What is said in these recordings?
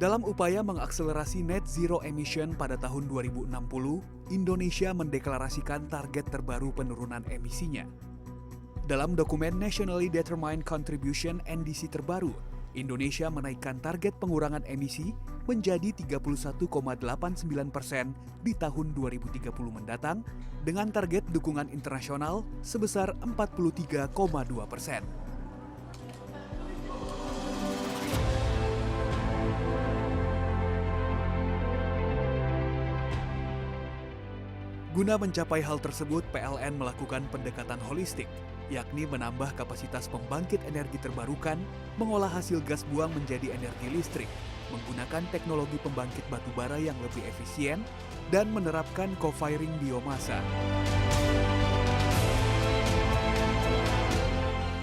Dalam upaya mengakselerasi net zero emission pada tahun 2060, Indonesia mendeklarasikan target terbaru penurunan emisinya. Dalam dokumen Nationally Determined Contribution NDC terbaru, Indonesia menaikkan target pengurangan emisi menjadi 31,89% di tahun 2030 mendatang dengan target dukungan internasional sebesar 43,2%. Guna mencapai hal tersebut, PLN melakukan pendekatan holistik, yakni menambah kapasitas pembangkit energi terbarukan, mengolah hasil gas buang menjadi energi listrik, menggunakan teknologi pembangkit batu bara yang lebih efisien, dan menerapkan co-firing biomasa.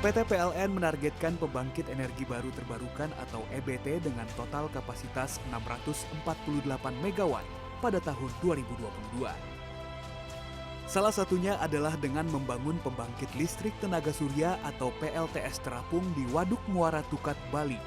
PT PLN menargetkan pembangkit energi baru terbarukan atau EBT dengan total kapasitas 648 MW pada tahun 2022. Salah satunya adalah dengan membangun pembangkit listrik tenaga surya atau PLTS terapung di Waduk Muara Tukat, Bali.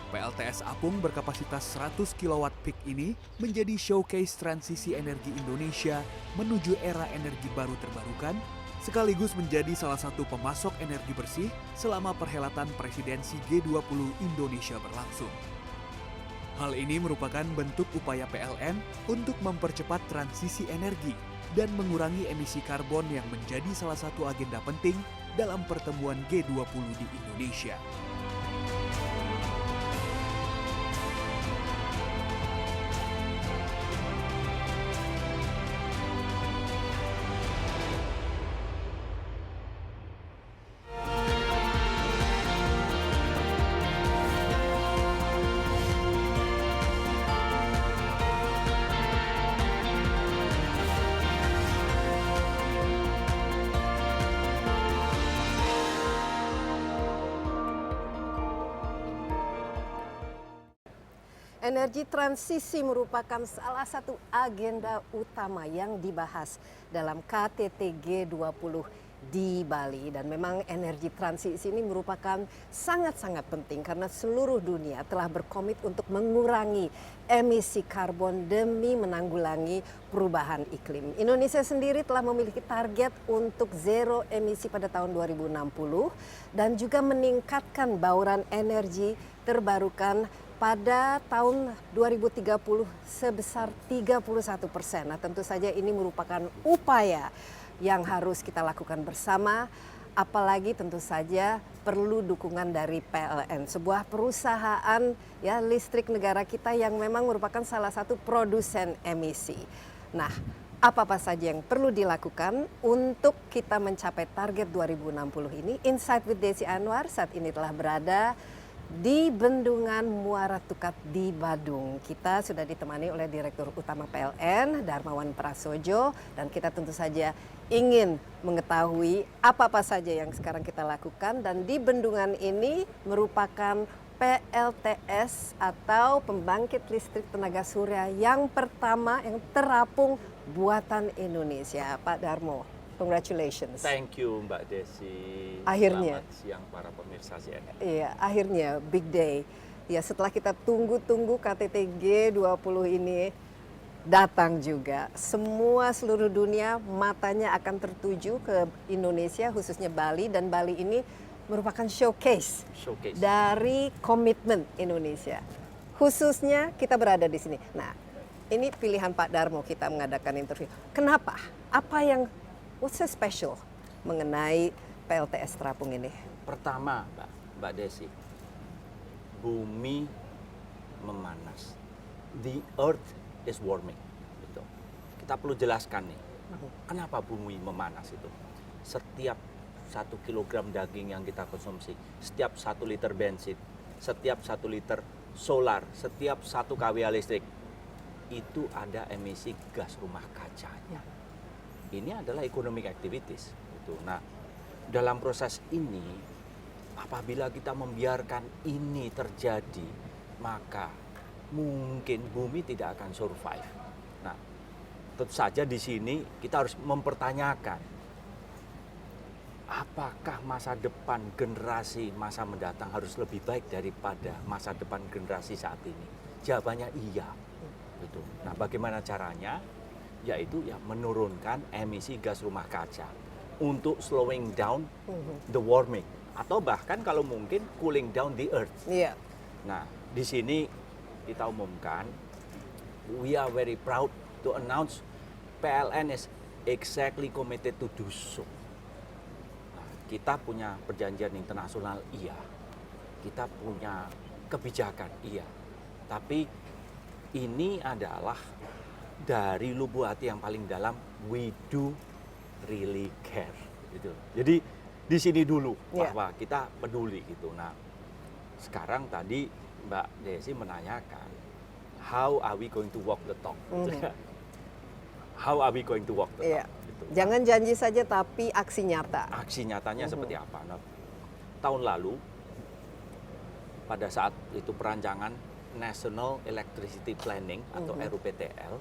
PLTS apung berkapasitas 100 kW peak ini menjadi showcase transisi energi Indonesia menuju era energi baru terbarukan, sekaligus menjadi salah satu pemasok energi bersih selama perhelatan presidensi G20 Indonesia berlangsung. Hal ini merupakan bentuk upaya PLN untuk mempercepat transisi energi dan mengurangi emisi karbon yang menjadi salah satu agenda penting dalam pertemuan G20 di Indonesia. Energi transisi merupakan salah satu agenda utama yang dibahas dalam KTT G20 di Bali. Dan memang energi transisi ini merupakan sangat-sangat penting karena seluruh dunia telah berkomit untuk mengurangi emisi karbon demi menanggulangi perubahan iklim. Indonesia sendiri telah memiliki target untuk zero emisi pada tahun 2060 dan juga meningkatkan bauran energi terbarukan pada tahun 2030 sebesar 31%. Nah, tentu saja ini merupakan upaya yang harus kita lakukan bersama, apalagi tentu saja perlu dukungan dari PLN, sebuah perusahaan ya listrik negara kita yang memang merupakan salah satu produsen emisi. Nah, apa saja yang perlu dilakukan untuk kita mencapai target 2060 ini? Insight with Desi Anwar saat ini telah berada di Bendungan Muara Tukat di Badung. Kita sudah ditemani oleh Direktur Utama PLN, Darmawan Prasojo, dan kita tentu saja ingin mengetahui apa saja yang sekarang kita lakukan. Dan di bendungan ini merupakan PLTS atau pembangkit listrik tenaga surya yang pertama yang terapung buatan Indonesia. Pak Darmo, congratulations. Thank you Mbak Desi. Akhirnya. Selamat siang para pemirsa CNN. Iya, akhirnya big day. Ya, setelah kita tunggu-tunggu KTT G20 ini datang juga. Semua seluruh dunia matanya akan tertuju ke Indonesia, khususnya Bali, dan Bali ini merupakan showcase dari komitmen Indonesia. Khususnya kita berada di sini. Nah, ini pilihan Pak Darmo kita mengadakan interview. Kenapa? Apa yang what's so special mengenai PLTS terapung ini? Pertama, Mbak Desi, bumi memanas. The earth is warming. Gitu. Kita perlu jelaskan nih, kenapa bumi memanas itu. Setiap 1 kilogram daging yang kita konsumsi, setiap 1 liter bensin, setiap 1 liter solar, setiap 1 kWh listrik, itu ada emisi gas rumah kacanya. Ini adalah economic activities. Gitu. Nah, dalam proses ini, apabila kita membiarkan ini terjadi, maka mungkin bumi tidak akan survive. Nah, tentu saja di sini kita harus mempertanyakan apakah masa depan generasi masa mendatang harus lebih baik daripada masa depan generasi saat ini? Jawabannya iya. Gitu. Nah, bagaimana caranya? Yaitu ya menurunkan emisi gas rumah kaca untuk slowing down the warming atau bahkan kalau mungkin cooling down the earth. Iya. Nah, di sini kita umumkan, we are very proud to announce PLN is exactly committed to do so. Nah, kita punya perjanjian internasional, iya. Kita punya kebijakan, iya. Tapi ini adalah dari lubuk hati yang paling dalam, we do really care. Gitu. Jadi di sini dulu bahwa kita peduli gitu. Nah, sekarang tadi Mbak Desi menanyakan, how are we going to walk the talk? How are we going to walk the talk? Gitu. Jangan janji saja tapi aksi nyata. Aksi nyatanya seperti apa? Nah, tahun lalu pada saat itu perancangan National Electricity Planning atau RUPTL,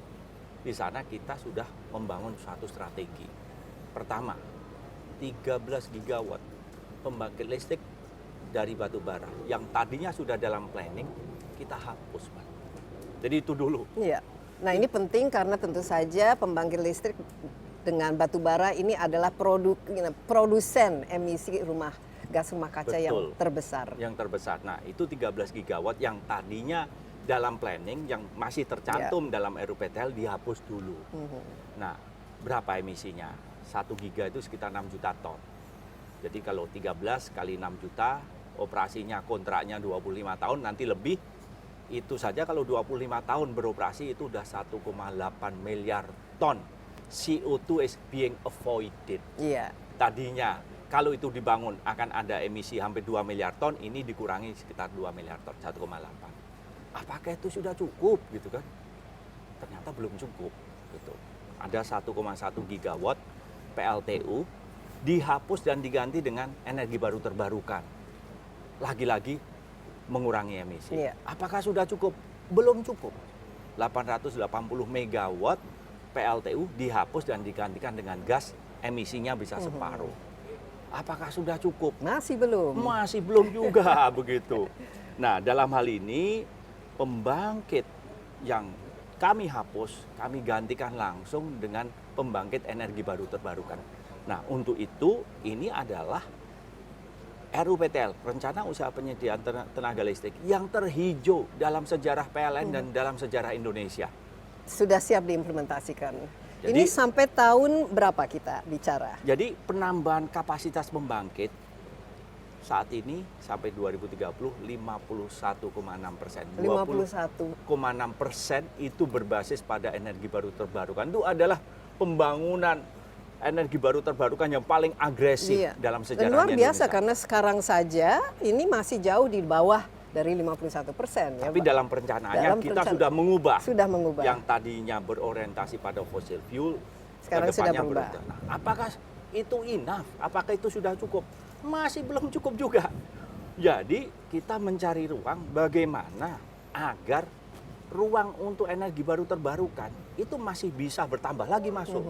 di sana kita sudah membangun suatu strategi. Pertama, 13 gigawatt pembangkit listrik dari batu bara yang tadinya sudah dalam planning kita hapus, Pak. Jadi itu dulu. Iya. Nah, ini penting karena tentu saja pembangkit listrik dengan batu bara ini adalah produsen emisi gas rumah kaca yang terbesar. Yang terbesar. Nah, itu 13 gigawatt yang tadinya dalam planning yang masih tercantum dalam RUPTL dihapus dulu. Nah, berapa emisinya? 1 giga itu sekitar 6 juta ton. Jadi kalau 13 kali 6 juta, operasinya kontraknya 25 tahun, nanti lebih. Itu saja kalau 25 tahun beroperasi itu udah 1,8 miliar ton CO2 is being avoided. Iya. Tadinya kalau itu dibangun akan ada emisi hampir 2 miliar ton, ini dikurangi sekitar 2 miliar ton, 1,8. Apakah itu sudah cukup gitu kan? Ternyata belum cukup gitu. Ada 1,1 gigawatt PLTU dihapus dan diganti dengan energi baru terbarukan. Lagi-lagi mengurangi emisi. Iya. Apakah sudah cukup? Belum cukup. 880 megawatt PLTU dihapus dan digantikan dengan gas, emisinya bisa separuh. Apakah sudah cukup? Masih belum. Masih belum juga begitu. Nah, dalam hal ini pembangkit yang kami hapus, kami gantikan langsung dengan pembangkit energi baru terbarukan. Nah, untuk itu ini adalah RUPTL, Rencana Usaha Penyediaan Tenaga Listrik, yang terhijau dalam sejarah PLN dan dalam sejarah Indonesia. Sudah siap diimplementasikan. Ini sampai tahun berapa kita bicara? Jadi penambahan kapasitas pembangkit saat ini sampai 2030 51,6%. 50,6% itu berbasis pada energi baru terbarukan. Itu adalah pembangunan energi baru terbarukan yang paling agresif dalam sejarah Indonesia. Dan luar biasa karena sekarang saja ini masih jauh di bawah dari 51%. Tapi dalam perencanaannya kita sudah mengubah. Yang tadinya berorientasi pada fossil fuel, sekarang sudah berubah. Nah, apakah itu enough? Apakah itu sudah cukup? Masih belum cukup juga. Jadi kita mencari ruang bagaimana agar ruang untuk energi baru terbarukan itu masih bisa bertambah lagi masuk.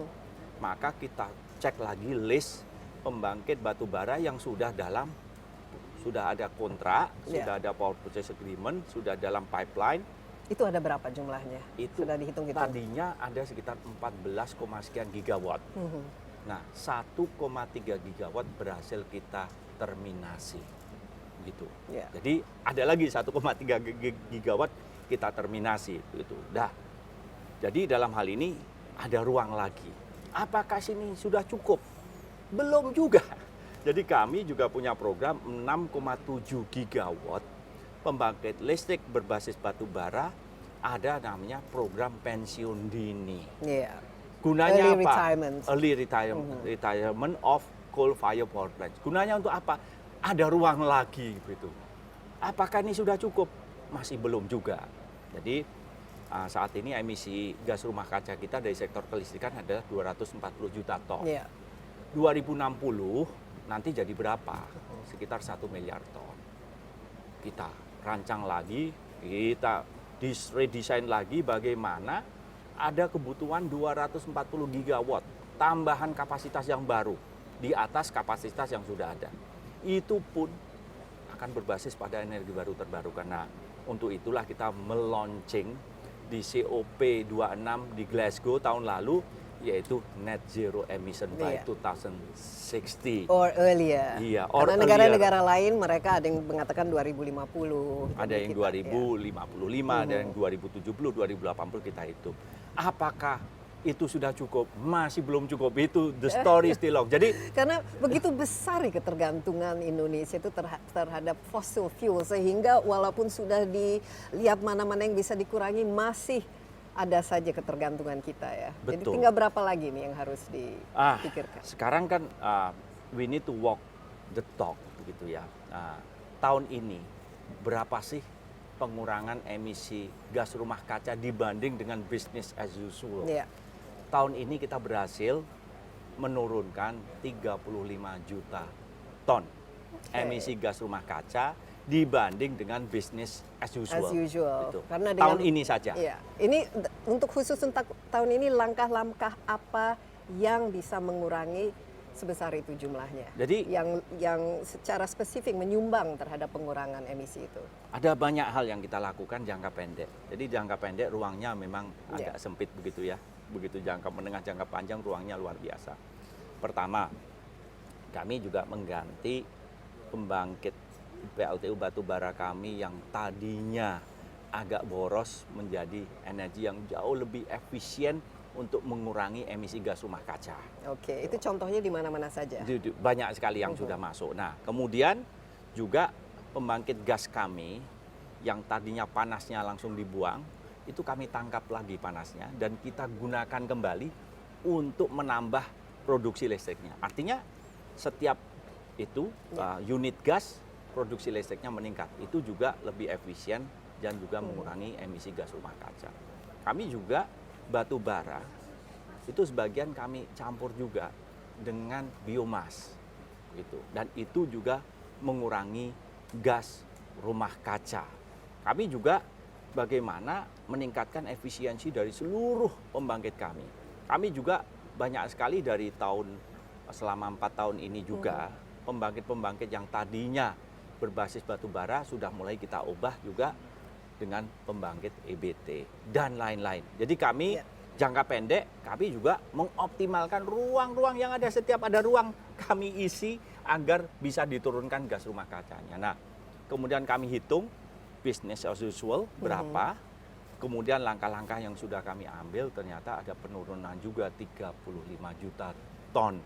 Maka kita cek lagi list pembangkit batu bara yang sudah ada kontrak, sudah ada power purchase agreement, sudah dalam pipeline. Itu ada berapa jumlahnya? Itu sudah dihitung gitu. Tadinya ada sekitar 14, sekian gigawatt. Nah, 1,3 gigawatt berhasil kita terminasi. Gitu. Jadi ada lagi 1,3 gigawatt kita terminasi gitu. Jadi dalam hal ini ada ruang lagi. Apakah sini sudah cukup? Belum juga. Jadi kami juga punya program 6,7 gigawatt pembangkit listrik berbasis batu bara, ada namanya program pensiun dini. Gunanya Early apa? Retirement. Early retirement of coal fire power plants. Gunanya untuk apa? Ada ruang lagi gitu. Apakah ini sudah cukup? Masih belum juga. Jadi saat ini emisi gas rumah kaca kita dari sektor kelistrikan adalah 240 juta ton. 2060 nanti jadi berapa? Sekitar 1 miliar ton. Kita rancang lagi, kita redesign lagi bagaimana ada kebutuhan 240 gigawatt tambahan kapasitas yang baru di atas kapasitas yang sudah ada. Itu pun akan berbasis pada energi baru terbarukan. Nah, untuk itulah kita melaunching di COP26 di Glasgow tahun lalu, yaitu net zero emission by 2060. Or earlier. Iya, or karena negara-negara lain mereka ada yang mengatakan 2050. Ada yang 2055, ada yang 2070, 2080 kita hitung. Apakah itu sudah cukup? Masih belum cukup. Itu the story still long. Jadi karena begitu besar ya ketergantungan Indonesia itu terhadap fossil fuel, sehingga walaupun sudah dilihat mana-mana yang bisa dikurangi, masih ada saja ketergantungan kita ya. Jadi Betul. tinggal berapa lagi nih yang harus dipikirkan? Sekarang kan we need to walk the talk begitu ya. Tahun ini berapa sih pengurangan emisi gas rumah kaca dibanding dengan business as usual? Iya. Tahun ini kita berhasil menurunkan 35 juta ton emisi gas rumah kaca dibanding dengan business as usual. As usual. Gitu. Karena tahun ini saja. Iya. Ini untuk khusus untuk tahun ini langkah-langkah apa yang bisa mengurangi sebesar itu jumlahnya? Jadi yang secara spesifik menyumbang terhadap pengurangan emisi itu. ada banyak hal yang kita lakukan jangka pendek. Jadi jangka pendek ruangnya memang agak sempit begitu ya. Begitu jangka menengah, jangka panjang ruangnya luar biasa. Pertama, kami juga mengganti pembangkit PLTU batubara kami yang tadinya agak boros menjadi energi yang jauh lebih efisien untuk mengurangi emisi gas rumah kaca. Oke, itu contohnya di mana-mana saja? Banyak sekali yang sudah masuk. Nah, kemudian juga pembangkit gas kami yang tadinya panasnya langsung dibuang, itu kami tangkap lagi panasnya dan kita gunakan kembali untuk menambah produksi listriknya. Artinya setiap itu unit gas produksi listriknya meningkat. Itu juga lebih efisien dan juga mengurangi emisi gas rumah kaca. Kami juga batu bara itu sebagian kami campur juga dengan biomas gitu. Dan itu juga mengurangi gas rumah kaca. Kami juga bagaimana meningkatkan efisiensi dari seluruh pembangkit kami. Kami juga banyak sekali dari selama 4 tahun ini juga pembangkit-pembangkit yang tadinya berbasis batu bara sudah mulai kita ubah juga dengan pembangkit EBT dan lain-lain. Jadi kami jangka pendek kami juga mengoptimalkan ruang-ruang yang ada, setiap ada ruang kami isi agar bisa diturunkan gas rumah kacanya. Nah, kemudian kami hitung business as usual berapa, kemudian langkah-langkah yang sudah kami ambil ternyata ada penurunan juga 35 juta ton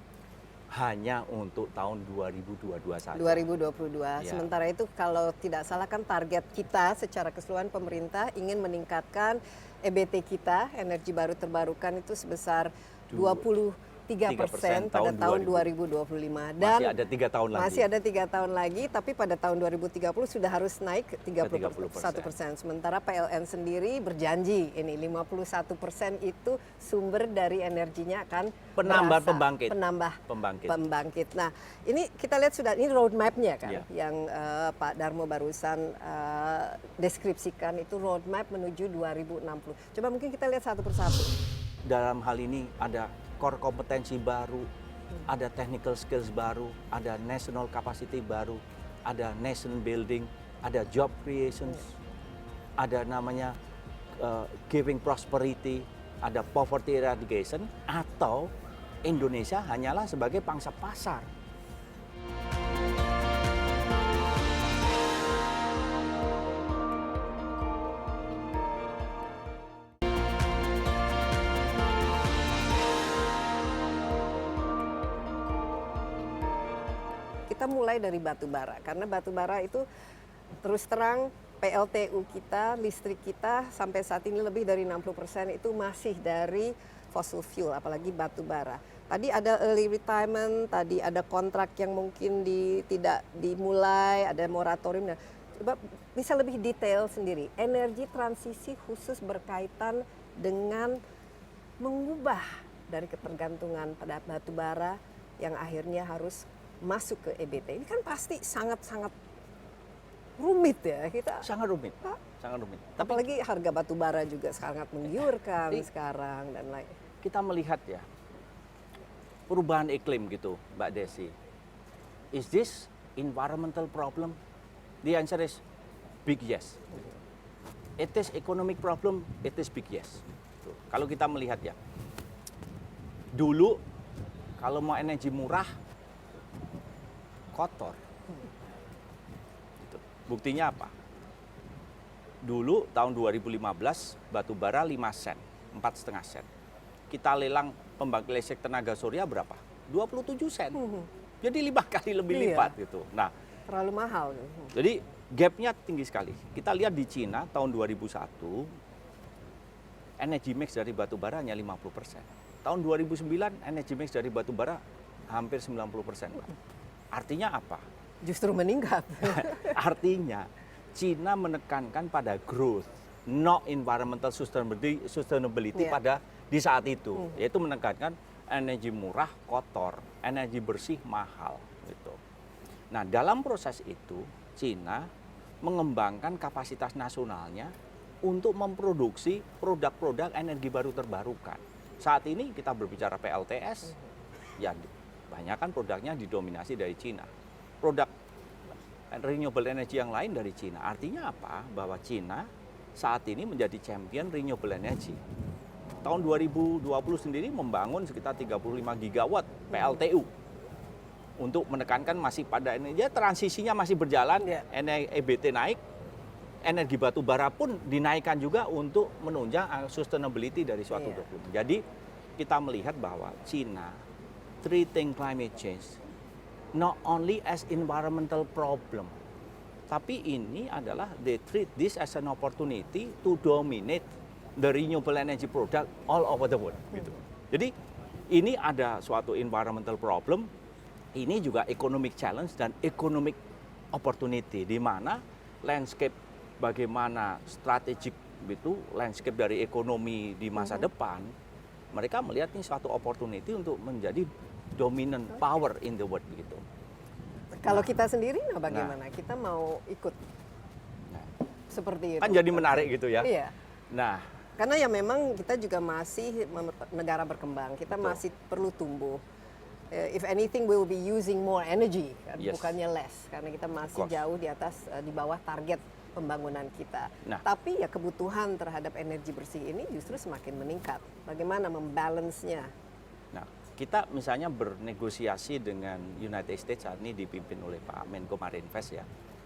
hanya untuk tahun 2022 saja. 2022. Ya. Sementara itu kalau tidak salah kan target kita secara keseluruhan pemerintah ingin meningkatkan EBT kita, energi baru terbarukan itu sebesar 23% pada tahun 2025. Dan masih ada 3 tahun lagi. Masih ada 3 tahun lagi, tapi pada tahun 2030 sudah harus naik ke 31%. Sementara PLN sendiri berjanji ini 51% itu sumber dari energinya akan penambah berasal, pembangkit. penambah Pembangkit. pembangkit. Nah, ini kita lihat sudah ini roadmap-nya kan, Iya. yang Pak Darmo barusan deskripsikan itu roadmap menuju 2060. Coba mungkin kita lihat satu persatu. Dalam hal ini ada core kompetensi baru, ada technical skills baru, ada national capacity baru, ada nation building, ada job creations, ada namanya giving prosperity, ada poverty eradication, atau Indonesia hanyalah sebagai pangsa pasar. Kita mulai dari batu bara, karena batu bara itu terus terang PLTU kita, listrik kita sampai saat ini lebih dari 60% itu masih dari fossil fuel, apalagi batu bara. Tadi ada early retirement, tadi ada kontrak yang mungkin tidak dimulai, ada moratorium. Nah, coba bisa lebih detail sendiri, energi transisi khusus berkaitan dengan mengubah dari ketergantungan pada batu bara yang akhirnya harus masuk ke EBT. Ini kan pasti sangat-sangat rumit ya kita. Sangat rumit, sangat rumit. Apalagi harga batu bara juga sangat menggiurkan sekarang dan lain. Kita melihat ya, perubahan iklim gitu, Mbak Desi. Is this environmental problem? The answer is big yes. It is economic problem, it is big yes. Tuh, kalau kita melihat ya, dulu kalau mau energi murah, kotor. Gitu. Buktinya apa? Dulu tahun 2015 batu bara 5 sen, 4,5 sen. Kita lelang pembangkit listrik tenaga surya berapa? 27 sen. Jadi 5 kali lebih lipat gitu. Nah, terlalu mahal. jadi gapnya tinggi sekali. Kita lihat di Cina tahun 2001, energi mix dari batu bara hanya 50%. Tahun 2009, energi mix dari batu bara hampir 90%. Artinya apa? Justru meningkat. Artinya Cina menekankan pada growth, not environmental sustainability pada di saat itu, yaitu menekankan energi murah kotor, energi bersih mahal gitu. Nah, dalam proses itu Cina mengembangkan kapasitas nasionalnya untuk memproduksi produk-produk energi baru terbarukan. Saat ini kita berbicara PLTS, ya banyak kan produknya didominasi dari Cina. Produk renewable energy yang lain dari Cina. Artinya apa? Bahwa Cina saat ini menjadi champion renewable energy. Tahun 2020 sendiri membangun sekitar 35 gigawatt PLTU untuk menekankan masih pada energi, transisinya masih berjalan, EBT naik, energi batu bara pun dinaikkan juga untuk menunjang sustainability dari suatu dokumen. Jadi kita melihat bahwa Cina treating climate change not only as environmental problem, tapi ini adalah they treat this as an opportunity to dominate the renewable energy product all over the world. Gitu. Jadi ini ada suatu environmental problem, ini juga economic challenge dan economic opportunity, di mana landscape bagaimana strategik itu landscape dari ekonomi di masa depan, mereka melihat ini suatu opportunity untuk menjadi dominant power in the world gitu. Kalau kita sendiri bagaimana? Kita mau ikut seperti itu? Kan jadi menarik gitu ya. Iya. Nah, karena ya memang kita juga masih negara berkembang, kita masih perlu tumbuh. If anything, we will be using more energy, kan? Bukannya less, karena kita masih jauh di atas, di bawah target pembangunan kita. Nah, tapi ya kebutuhan terhadap energi bersih ini justru semakin meningkat. Bagaimana membalance-nya? Nah, kita misalnya bernegosiasi dengan United States saat ini dipimpin oleh Pak Menko Marinvest ya,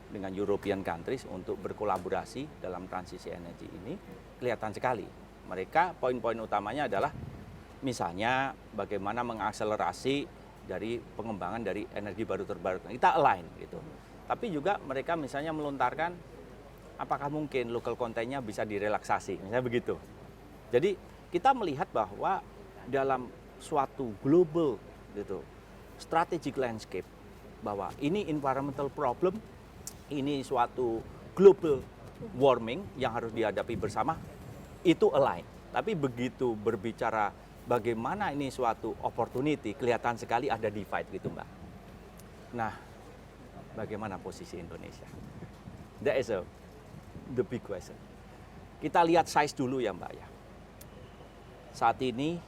dengan European countries untuk berkolaborasi dalam transisi energi ini, kelihatan sekali. Mereka poin-poin utamanya adalah misalnya bagaimana mengakselerasi dari pengembangan dari energi baru terbarukan. Kita align gitu. Tapi juga mereka misalnya melontarkan apakah mungkin local content-nya bisa direlaksasi, misalnya begitu. Jadi kita melihat bahwa dalam suatu global gitu strategic landscape, bahwa ini environmental problem, ini suatu global warming yang harus dihadapi bersama, itu align. Tapi begitu berbicara bagaimana ini suatu opportunity, kelihatan sekali ada divide gitu Mbak. Nah, bagaimana posisi Indonesia? That is the big question. Kita lihat size dulu ya Mbak ya. Saat ini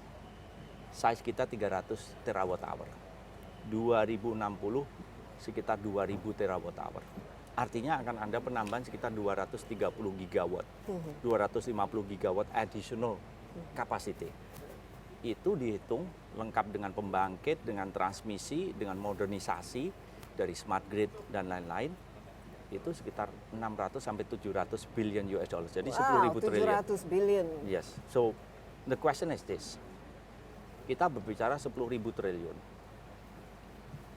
size kita 300 terawatt hour. 2060 sekitar 2000 terawatt hour. Artinya akan ada penambahan sekitar 230 gigawatt, 250 gigawatt additional capacity. Itu dihitung lengkap dengan pembangkit, dengan transmisi, dengan modernisasi dari smart grid dan lain-lain. Itu sekitar 600 sampai 700 billion US dollar. Jadi 10.000 triliun. 700 billion. Yes. So the question is this. Kita berbicara 10.000 triliun.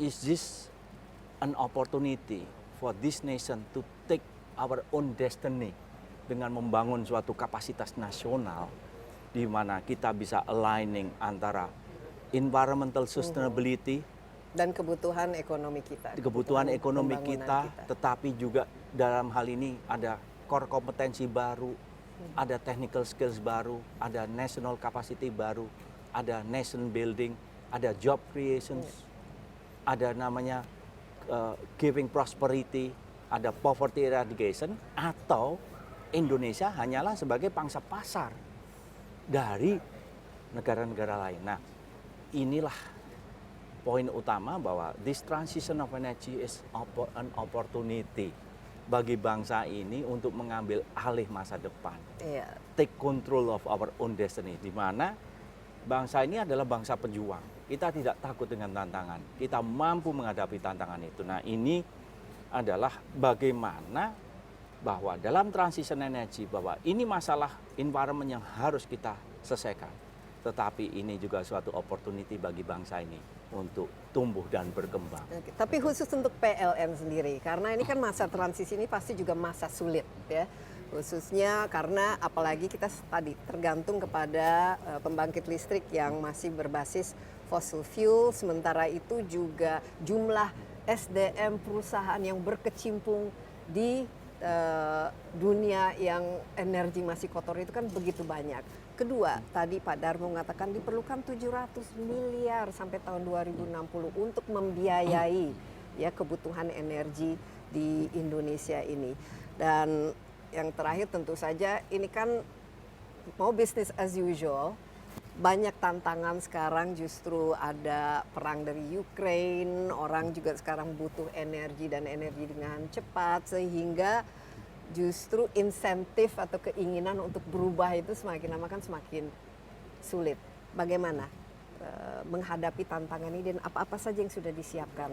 Is this an opportunity for this nation to take our own destiny dengan membangun suatu kapasitas nasional di mana kita bisa aligning antara environmental sustainability dan kebutuhan ekonomi kita. Kebutuhan ekonomi kita, tetapi juga dalam hal ini ada core kompetensi baru, ada technical skills baru, ada national capacity baru, ada nation building, ada job creations, ada namanya giving prosperity, ada poverty eradication, atau Indonesia hanyalah sebagai pangsa pasar dari negara-negara lain. Nah, inilah poin utama bahwa this transition of energy is an opportunity bagi bangsa ini untuk mengambil alih masa depan. Iya. Take control of our own destiny, di mana bangsa ini adalah bangsa pejuang. Kita tidak takut dengan tantangan, kita mampu menghadapi tantangan itu. Nah, ini adalah bagaimana bahwa dalam transition energy, bahwa ini masalah environment yang harus kita selesaikan. Tetapi ini juga suatu opportunity bagi bangsa ini untuk tumbuh dan berkembang. Oke, tapi khusus untuk PLN sendiri, karena ini kan masa transisi ini pasti juga masa sulit ya. Khususnya karena apalagi kita tadi tergantung kepada pembangkit listrik yang masih berbasis fossil fuel, sementara itu juga jumlah SDM perusahaan yang berkecimpung di dunia yang energi masih kotor itu kan begitu banyak. Kedua, tadi Pak Darmo mengatakan diperlukan 700 miliar sampai tahun 2060 untuk membiayai ya kebutuhan energi di Indonesia ini. Dan yang terakhir tentu saja ini kan mau business as usual, banyak tantangan sekarang, justru ada perang dari Ukraine, orang juga sekarang butuh energi dan energi dengan cepat, sehingga justru insentif atau keinginan untuk berubah itu semakin lama kan semakin sulit. Bagaimana menghadapi tantangan ini dan apa-apa saja yang sudah disiapkan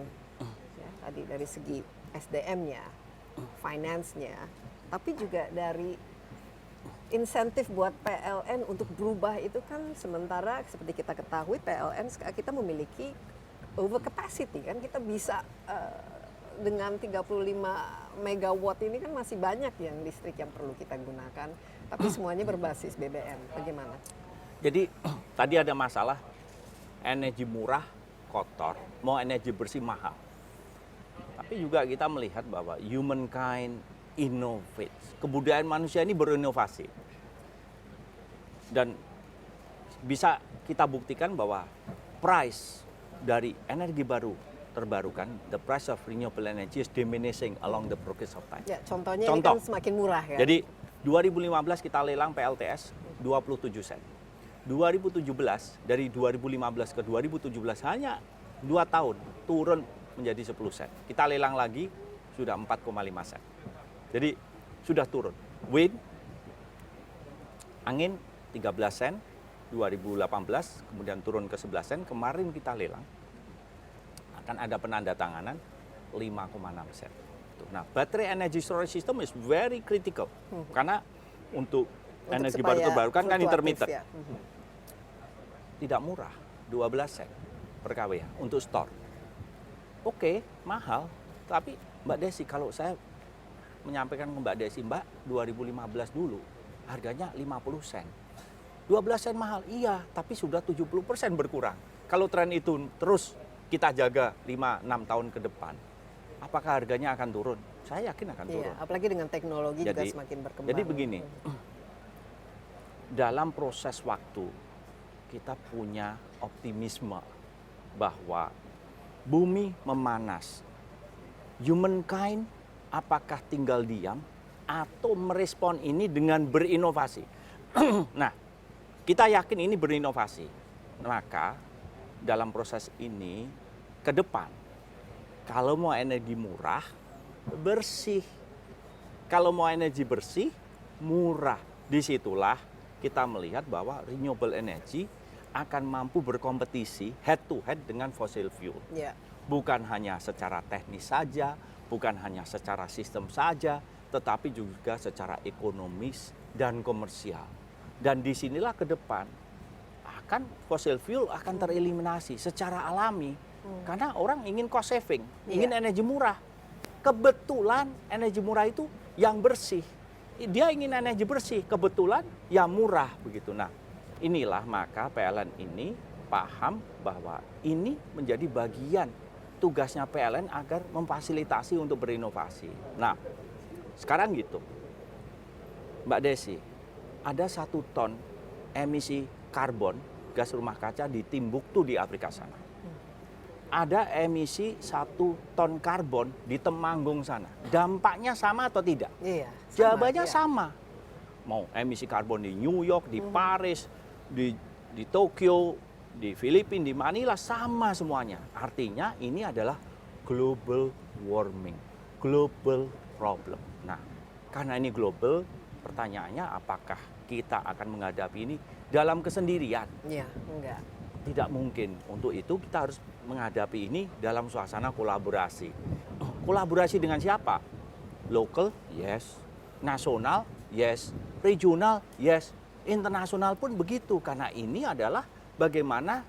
ya, tadi dari segi SDM-nya, finance-nya, tapi juga dari insentif buat PLN untuk berubah itu kan, sementara seperti kita ketahui PLN kita memiliki over capacity kan, kita bisa dengan 35 megawatt ini kan masih banyak yang listrik yang perlu kita gunakan, tapi semuanya berbasis BBM. Bagaimana? Jadi tadi ada masalah energi murah kotor, mau energi bersih mahal. Tapi juga kita melihat bahwa humankind innovates. Kebudayaan manusia ini berinovasi. Dan bisa kita buktikan bahwa price dari energi baru terbarukan, the price of renewable energy is diminishing along the progress of time. Ya, contohnya ini kan semakin murah ya. Jadi 2015 kita lelang PLTS 27 sen. 2017 dari 2015 ke 2017 hanya 2 tahun turun menjadi 10 sen. Kita lelang lagi sudah 4,5 sen. Jadi sudah turun. Wind, angin 13 sen 2018, kemudian turun ke 11 sen. Kemarin kita lelang akan ada penandatanganan 5,6 sen. Nah, battery energy storage system is very critical karena untuk energi baru terbarukan kan intermittent. Ya. Tidak murah, 12 sen per kWh untuk store. Oke, mahal, tapi Mbak Desi, kalau saya menyampaikan ke Mbak Desi, Mbak, 2015 dulu harganya 50 sen. 12 sen mahal, iya, tapi sudah 70% berkurang. Kalau tren itu terus kita jaga 5-6 tahun ke depan, apakah harganya akan turun? Saya yakin akan turun. Iya, apalagi dengan teknologi juga semakin berkembang. Jadi begini, dalam proses waktu kita punya optimisme bahwa bumi memanas. Humankind apakah tinggal diam atau merespon ini dengan berinovasi? Nah, kita yakin ini berinovasi. Maka dalam proses ini ke depan, kalau mau energi murah, bersih. Kalau mau energi bersih, murah. Disitulah kita melihat bahwa renewable energy akan mampu berkompetisi head to head dengan fossil fuel. Yeah. Bukan hanya secara teknis saja, bukan hanya secara sistem saja, tetapi juga secara ekonomis dan komersial. Dan disinilah ke depan akan fossil fuel akan tereliminasi secara alami. Karena orang ingin cost saving, ingin energi murah. Kebetulan energi murah itu yang bersih. Dia ingin energi bersih, kebetulan yang murah begitu. Nah, inilah maka PLN ini paham bahwa ini menjadi bagian tugasnya PLN agar memfasilitasi untuk berinovasi. Nah, sekarang gitu, Mbak Desi, ada 1 ton emisi karbon gas rumah kaca di Timbuktu di Afrika sana. Ada emisi 1 ton karbon di Temanggung sana. Dampaknya sama atau tidak? Iya. Jawabannya sama. Mau emisi karbon di New York, di Paris, di Tokyo, di Filipina, di Manila sama semuanya. Artinya ini adalah global warming, global problem. Nah, karena ini global, pertanyaannya apakah kita akan menghadapi ini dalam kesendirian? Ya, enggak. Tidak mungkin. Untuk itu kita harus menghadapi ini dalam suasana kolaborasi. Kolaborasi dengan siapa? Local, yes. Nasional, yes. Regional, yes. Internasional pun begitu. Karena ini adalah bagaimana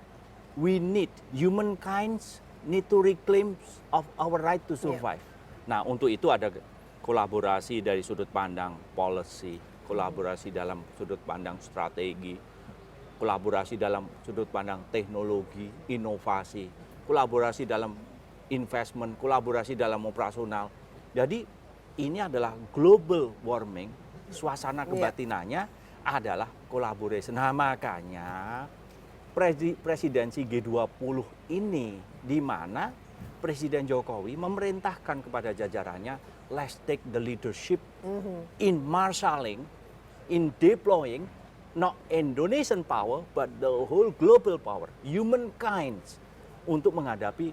we need, humankind need to reclaim of our right to survive. Nah, untuk itu ada kolaborasi dari sudut pandang policy, kolaborasi dalam sudut pandang strategi, kolaborasi dalam sudut pandang teknologi, inovasi, kolaborasi dalam investment, kolaborasi dalam operasional. Jadi ini adalah global warming, suasana kebatinannya adalah collaboration. Nah, makanya presidensi G20 ini di mana Presiden Jokowi memerintahkan kepada jajarannya, let's take the leadership in marshalling, in deploying not Indonesian power but the whole global power, humankind, untuk menghadapi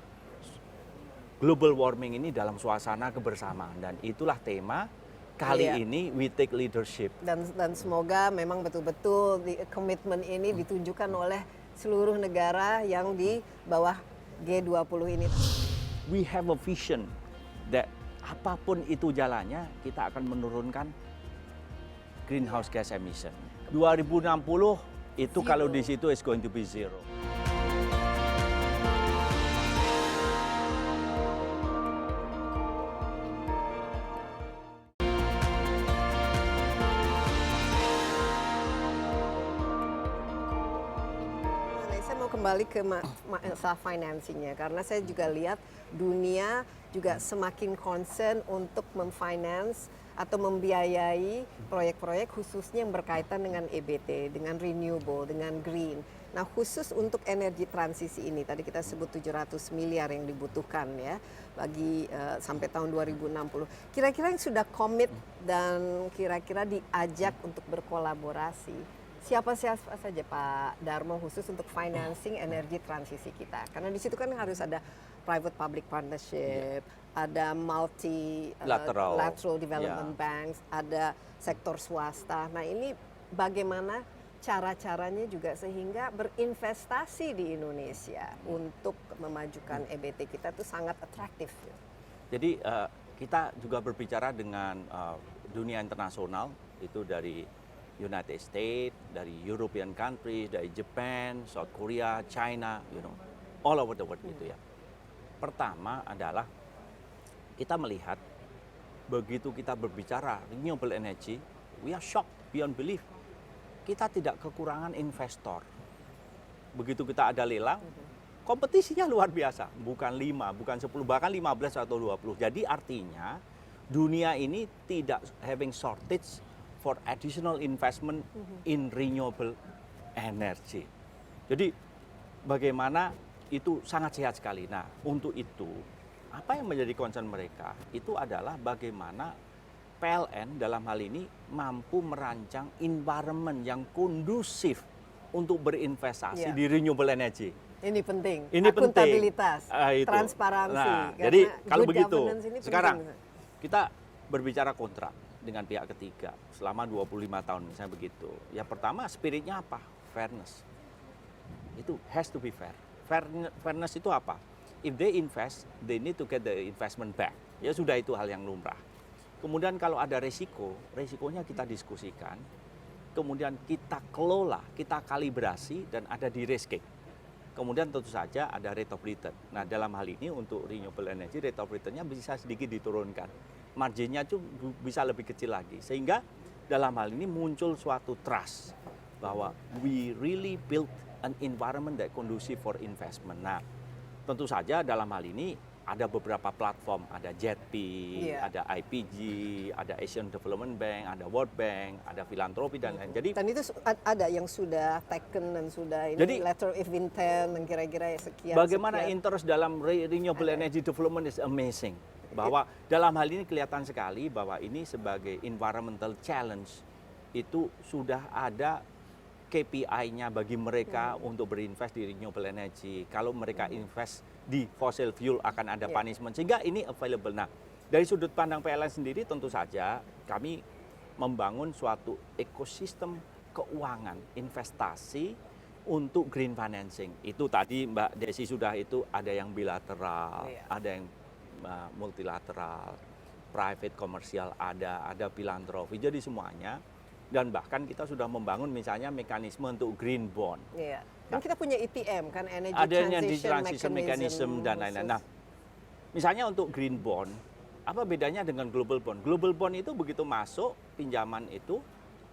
global warming ini dalam suasana kebersamaan. Dan itulah tema kali ini, we take leadership. Dan semoga memang betul-betul komitmen ini ditunjukkan oleh seluruh negara yang di bawah G20 ini. We have a vision that apapun itu jalannya, kita akan menurunkan greenhouse gas emission. 2060 itu Zero. kalau di situ is going to be zero. Kembali ke masalah financingnya, karena saya juga lihat dunia juga semakin concern untuk memfinance atau membiayai proyek-proyek khususnya yang berkaitan dengan EBT, dengan renewable, dengan green. Nah, khusus untuk energi transisi ini, tadi kita sebut 700 miliar yang dibutuhkan ya bagi sampai tahun 2060. Kira-kira yang sudah komit dan kira-kira diajak untuk berkolaborasi, siapa saja Pak Darmo khusus untuk financing energi transisi kita? Karena di situ kan harus ada private public partnership, ada multilateral development banks, ada sektor swasta. Nah, ini bagaimana cara-caranya juga sehingga berinvestasi di Indonesia untuk memajukan EBT kita itu sangat atraktif. Jadi kita juga berbicara dengan dunia internasional, itu dari United States, dari European countries, dari Japan, South Korea, China, all over the world gitu ya. Pertama adalah kita melihat begitu kita berbicara renewable energy, we are shocked beyond belief. Kita tidak kekurangan investor. Begitu kita ada lelang, kompetisinya luar biasa. Bukan 5, bukan 10, bahkan 15 atau 20. Jadi artinya dunia ini tidak having shortage for additional investment in renewable energy. Jadi bagaimana itu sangat sehat sekali. Nah, untuk itu apa yang menjadi concern mereka itu adalah bagaimana PLN dalam hal ini mampu merancang environment yang kondusif untuk berinvestasi di renewable energy. Ini penting. Ini akuntabilitas, penting. transparansi. Nah, jadi kalau begitu, penting. sekarang kita berbicara kontrak dengan pihak ketiga selama 25 tahun misalnya begitu. Yang pertama spiritnya apa? Fairness. Itu has to be fair. Fairness itu apa? If they invest, they need to get the investment back. Ya sudah, itu hal yang lumrah. Kemudian kalau ada resikonya kita diskusikan. Kemudian kita kelola, kita kalibrasi dan ada de-risking. Kemudian tentu saja ada rate of return. Nah, dalam hal ini untuk renewable energy rate of return-nya bisa sedikit diturunkan. Marginnya itu bisa lebih kecil lagi, sehingga dalam hal ini muncul suatu trust bahwa we really build an environment that conducive for investment. Nah, tentu saja dalam hal ini ada beberapa platform, ada JETP, ada IPG, ada Asian Development Bank, ada World Bank, ada filantropi dan lain. Jadi dan itu ada yang sudah taken dan sudah ini letter of intent dan kira-kira sekian. Bagaimana interest dalam renewable energy development is amazing. Bahwa dalam hal ini kelihatan sekali bahwa ini sebagai environmental challenge itu sudah ada KPI-nya bagi mereka untuk berinvest di renewable energy. Kalau mereka invest di fossil fuel akan ada punishment. Sehingga ini available. Nah, dari sudut pandang PLN sendiri tentu saja kami membangun suatu ekosistem keuangan investasi untuk green financing. Itu tadi Mbak Desi sudah itu ada yang bilateral, ada yang multilateral, private komersial ada filantropi. Jadi semuanya. Dan bahkan kita sudah membangun misalnya mekanisme untuk green bond. Iya. Dan kita punya ETM kan, Energy Adanya di Transition transition mechanism dan lain-lain. Nah, misalnya untuk green bond, apa bedanya dengan global bond? Global bond itu begitu masuk pinjaman itu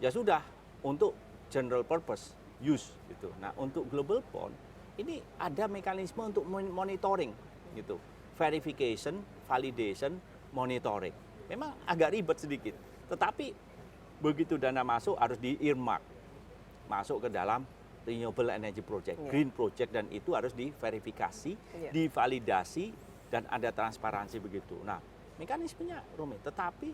ya sudah untuk general purpose use gitu. Nah, untuk global bond ini ada mekanisme untuk monitoring gitu. Verification, validation, monitoring. Memang agak ribet sedikit, tetapi begitu dana masuk harus di earmark masuk ke dalam renewable energy project, green project, dan itu harus diverifikasi, divalidasi, dan ada transparansi begitu. Nah, mekanismenya rumit, tetapi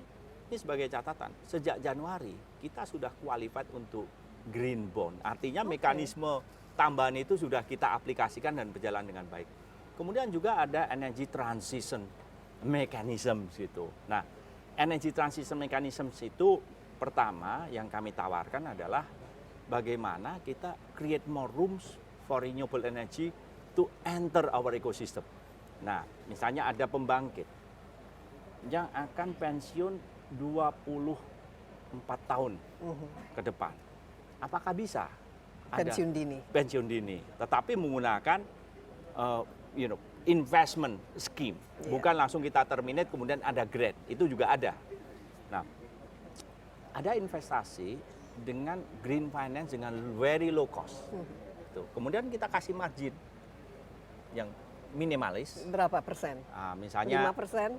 ini sebagai catatan, sejak Januari kita sudah qualified untuk green bond. Artinya mekanisme tambahan itu sudah kita aplikasikan dan berjalan dengan baik. Kemudian juga ada energy transition mechanism gitu. Nah, energy transition mechanism itu pertama yang kami tawarkan adalah bagaimana kita create more rooms for renewable energy to enter our ecosystem. Nah, misalnya ada pembangkit yang akan pensiun 24 tahun ke depan. Apakah bisa? Pensiun dini. Pensiun dini, tetapi menggunakan investment scheme. Bukan langsung kita terminate kemudian ada grant. Itu juga ada. Nah, ada investasi dengan green finance dengan very low cost. Kemudian kita kasih margin yang minimalis. Berapa persen? Misalnya 5%?